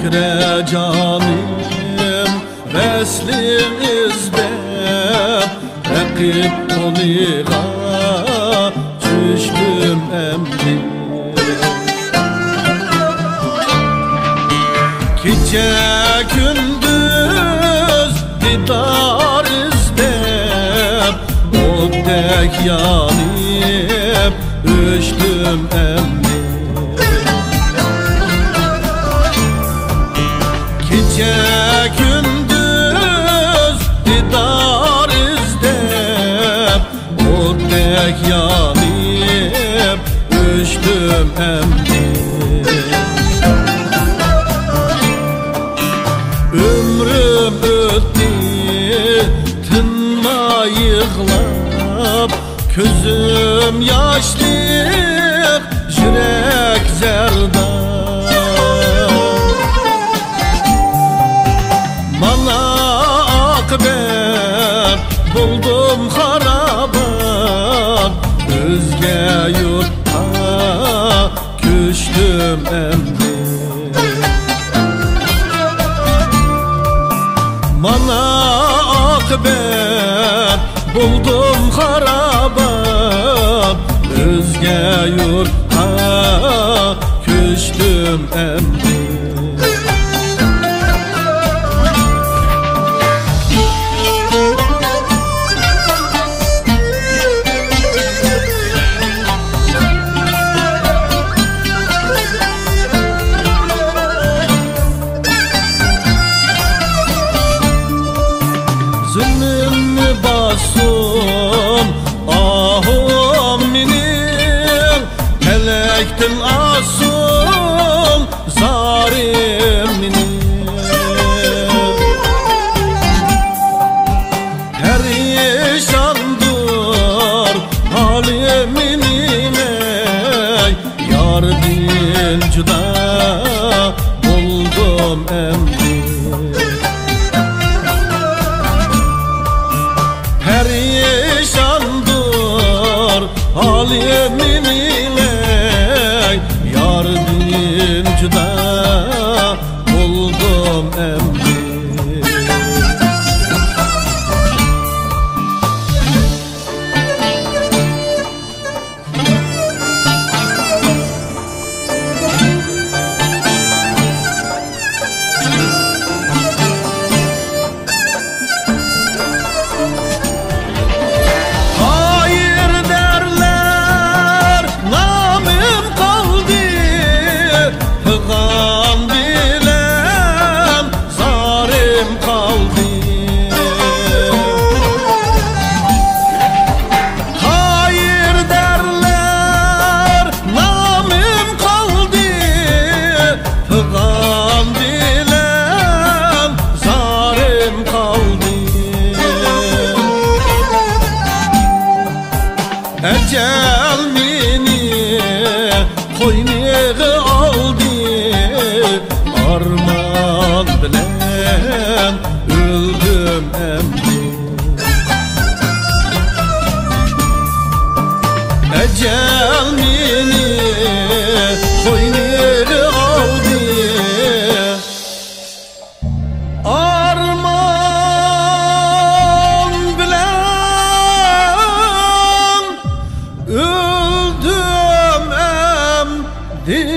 fikre canım veslim izlep rakip oniga düştüm emri. Gece gündüz didar izlep odek yanıp düştüm emri. Gece gündüz didar izlep odek yanıp düştüm emri. Ömrüm öttü tınma yığlap gözüm yaşlık yürek zerdan. Bana akıbet buldum harabat özge yurtta küçtüm emri. Bana akıbet buldum harabat özge yurtta küçtüm emri. Zulmümü basum ahum minim melektin asum zarim minim. Perişandır halim minim ey yar din cüda buldum emri. Perişandır halimin ile yar din cüda buldum emri. Ecel meni koyniga aldı arman bilen öldüm emri. Ecel meni koyniga aldı arman bilen öldüm emdi.